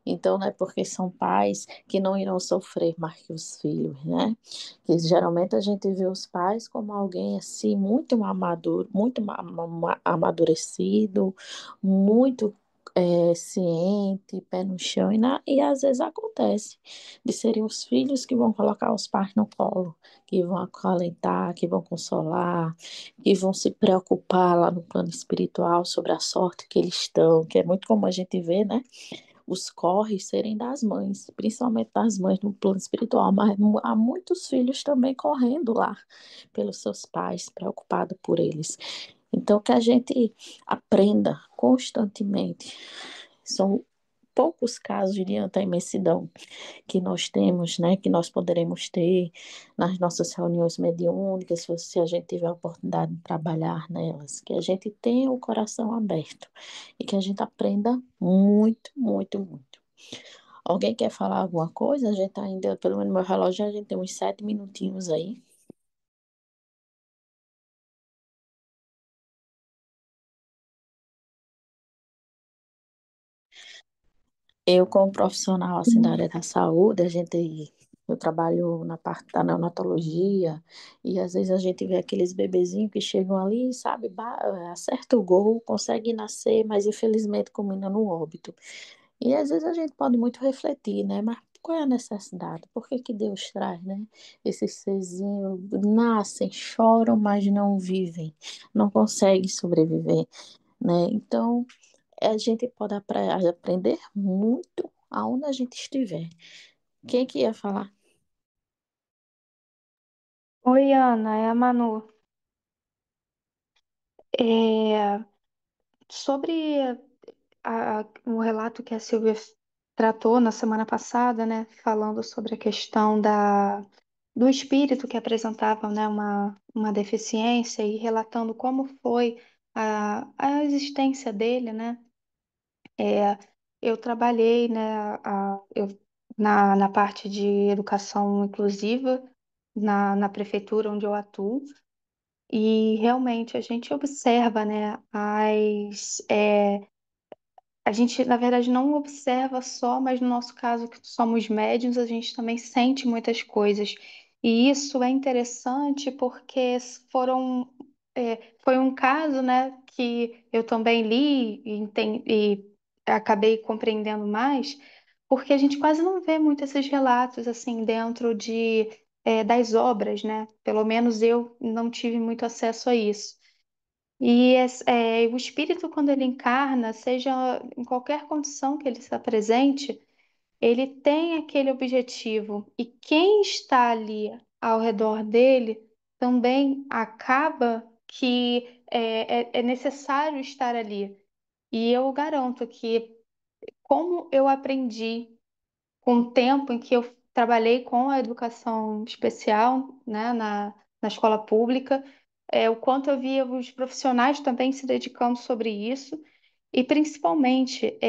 Então, não é porque são pais que não irão sofrer mais que os filhos, né? Que geralmente a gente vê os pais como alguém assim muito amaduro, muito amadurecido, muito ciente, pé no chão, e às vezes acontece de serem os filhos que vão colocar os pais no colo, que vão acalentar, que vão consolar, que vão se preocupar lá no plano espiritual sobre a sorte que eles estão, que é muito comum a gente ver, né? Os corres serem das mães, principalmente das mães no plano espiritual, mas há muitos filhos também correndo lá pelos seus pais, preocupados por eles. Então, que a gente aprenda constantemente. São poucos casos diante da imensidão que nós temos, né, que nós poderemos ter nas nossas reuniões mediúnicas, se a gente tiver a oportunidade de trabalhar nelas, que a gente tenha o coração aberto e que a gente aprenda muito, muito, muito. Alguém quer falar alguma coisa? A gente tá ainda, pelo menos no meu relógio, a gente tem uns 7 minutinhos aí. Eu, como profissional assim, da área da saúde, eu trabalho na parte da neonatologia e às vezes a gente vê aqueles bebezinhos que chegam ali, sabe, acerta o gol, consegue nascer, mas infelizmente culmina no óbito. E às vezes a gente pode muito refletir, né? Mas qual é a necessidade? Por que que Deus traz, né? Esses serzinhos nascem, choram, mas não vivem, não conseguem sobreviver, né? Então, a gente pode aprender muito aonde a gente estiver. Quem que ia falar? Oi, Ana, é a Manu. É, sobre o relato que a Silvia tratou na semana passada, né, falando sobre a questão do espírito que apresentava, né, uma deficiência e relatando como foi a existência dele, né? É, eu trabalhei, né, na parte de educação inclusiva na prefeitura onde eu atuo. E realmente a gente observa, né, a gente, na verdade, não observa só, mas no nosso caso, que somos médiums, a gente também sente muitas coisas. E isso é interessante porque foi um caso, né, que eu também li e acabei compreendendo mais, porque a gente quase não vê muito esses relatos assim dentro das obras, né? Pelo menos eu não tive muito acesso a isso. O espírito, quando ele encarna, seja em qualquer condição que ele se apresente, ele tem aquele objetivo. E quem está ali ao redor dele também acaba que é necessário estar ali. E eu garanto que, como eu aprendi com o tempo em que eu trabalhei com a educação especial, né, na escola pública, o quanto eu via os profissionais também se dedicando sobre isso, e principalmente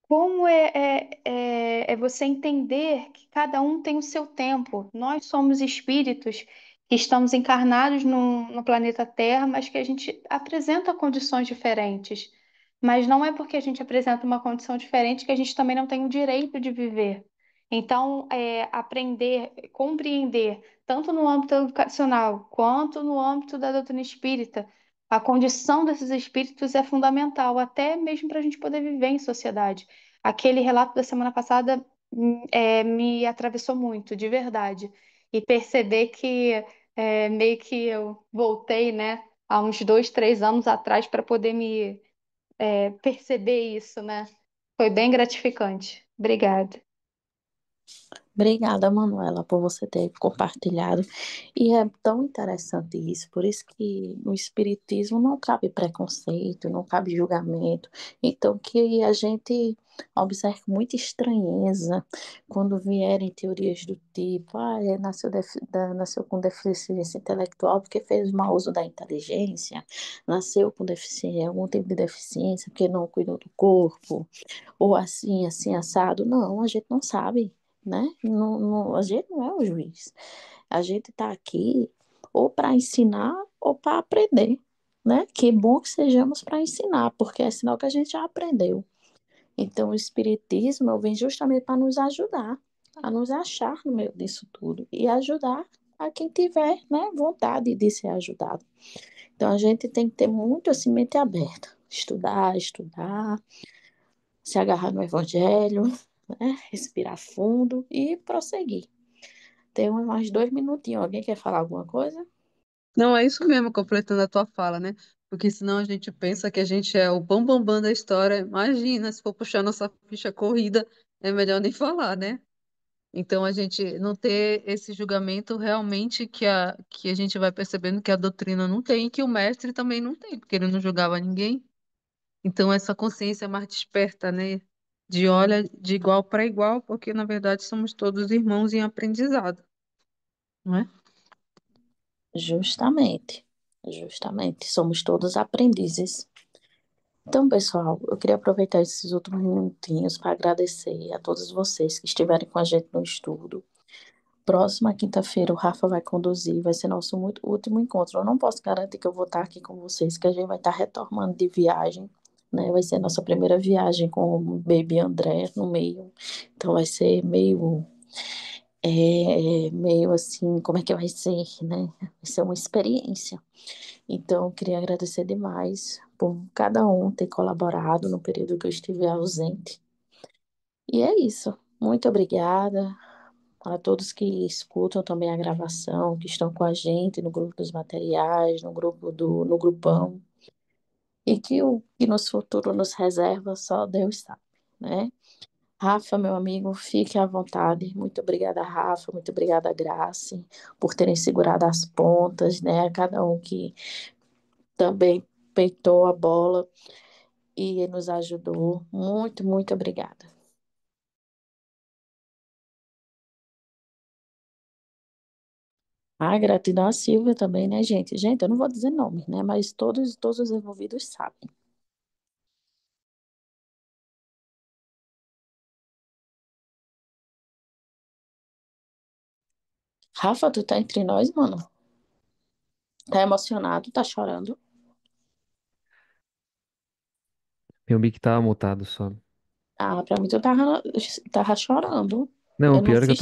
como é você entender que cada um tem o seu tempo. Nós somos espíritos que estamos encarnados no planeta Terra, mas que a gente apresenta condições diferentes. Mas não é porque a gente apresenta uma condição diferente que a gente também não tem o direito de viver. Então, aprender, compreender, tanto no âmbito educacional quanto no âmbito da doutrina espírita, a condição desses espíritos é fundamental, até mesmo para a gente poder viver em sociedade. Aquele relato da semana passada me atravessou muito, de verdade. E perceber que meio que eu voltei, né, há uns 2, 3 anos atrás para poder me perceber isso, né? Foi bem gratificante. Obrigada. Obrigada, Manuela, por você ter compartilhado. E é tão interessante isso, por isso que no Espiritismo não cabe preconceito, não cabe julgamento. Então, que a gente observe com muita estranheza quando vierem teorias do tipo, nasceu com deficiência intelectual porque fez mau uso da inteligência, nasceu com deficiência, algum tipo de deficiência porque não cuidou do corpo, ou assim, assim, assado. Não, a gente não sabe, né? A gente não é o juiz. A gente está aqui ou para ensinar ou para aprender, né? Que bom que sejamos para ensinar, porque é sinal que a gente já aprendeu. Então, o Espiritismo vem justamente para nos ajudar, a nos achar no meio disso tudo e ajudar a quem tiver, né, vontade de ser ajudado. Então, a gente tem que ter muito assim, mente aberta. Estudar, estudar, se agarrar no Evangelho, né? Respirar fundo e prosseguir. Tem mais 2 minutinhos. Alguém quer falar alguma coisa? Não, é isso mesmo, completando a tua fala, né? Porque senão a gente pensa que a gente é o bambambam da história. Imagina, se for puxar nossa ficha corrida, é melhor nem falar, né? Então a gente não ter esse julgamento realmente que a gente vai percebendo que a doutrina não tem e que o mestre também não tem, porque ele não julgava ninguém. Então essa consciência mais desperta, né? De olha de igual para igual, porque na verdade somos todos irmãos em aprendizado, não é? Justamente. Justamente. Somos todos aprendizes. Então, pessoal, eu queria aproveitar esses últimos minutinhos para agradecer a todos vocês que estiverem com a gente no estudo. Próxima quinta-feira o Rafa vai conduzir, vai ser nosso último encontro. Eu não posso garantir que eu vou estar aqui com vocês, que a gente vai estar retornando de viagem, né? Vai ser a nossa primeira viagem com o Baby André no meio. Então vai ser meio assim, como é que vai ser, né? Vai ser uma experiência. Então, eu queria agradecer demais por cada um ter colaborado no período que eu estive ausente. E é isso. Muito obrigada a todos que escutam também a gravação, que estão com a gente no grupo dos materiais, no grupão, e que o que nos futuro nos reserva só Deus sabe, né? Rafa, meu amigo, fique à vontade. Muito obrigada, Rafa. Muito obrigada, Grace, por terem segurado as pontas, né? A cada um que também peitou a bola e nos ajudou. Muito, muito obrigada. Ah, gratidão a Silvia também, né, gente? Gente, eu não vou dizer nomes, né? Mas todos os envolvidos sabem. Rafa, tu tá entre nós, mano? Tá emocionado? Tá chorando? Meu mic tava mutado só. Ah, pra mim tu tava chorando. Não, o Eu não pior é que eu fiz.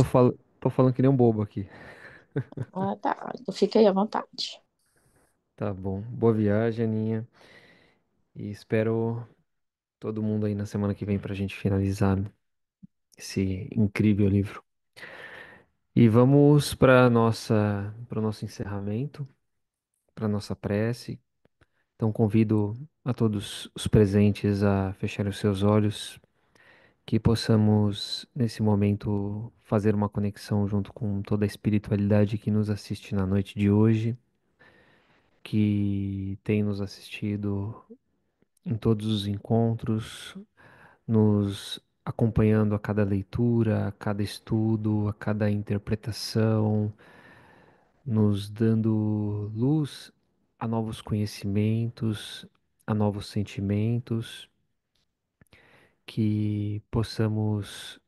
tô falando que nem um bobo aqui. Ah, tá. Então fica aí à vontade. Tá bom. Boa viagem, Aninha. E espero todo mundo aí na semana que vem pra gente finalizar esse incrível livro. E vamos para o nosso encerramento, para nossa prece. Então convido a todos os presentes a fecharem os seus olhos, que possamos nesse momento fazer uma conexão junto com toda a espiritualidade que nos assiste na noite de hoje, que tem nos assistido em todos os encontros, nos acompanhando a cada leitura, a cada estudo, a cada interpretação, nos dando luz a novos conhecimentos, a novos sentimentos, que possamos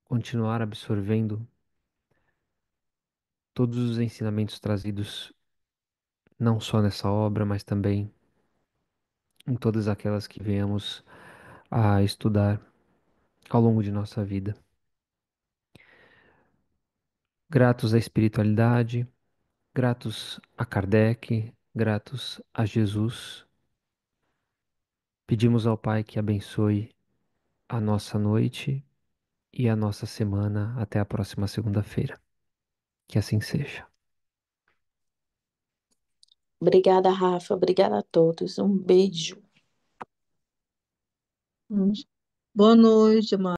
continuar absorvendo todos os ensinamentos trazidos não só nessa obra, mas também em todas aquelas que venhamos a estudar ao longo de nossa vida. Gratos à espiritualidade, gratos a Kardec, gratos a Jesus, pedimos ao Pai que abençoe a nossa noite e a nossa semana até a próxima segunda-feira. Que assim seja. Obrigada, Rafa. Obrigada a todos. Um beijo. Boa noite,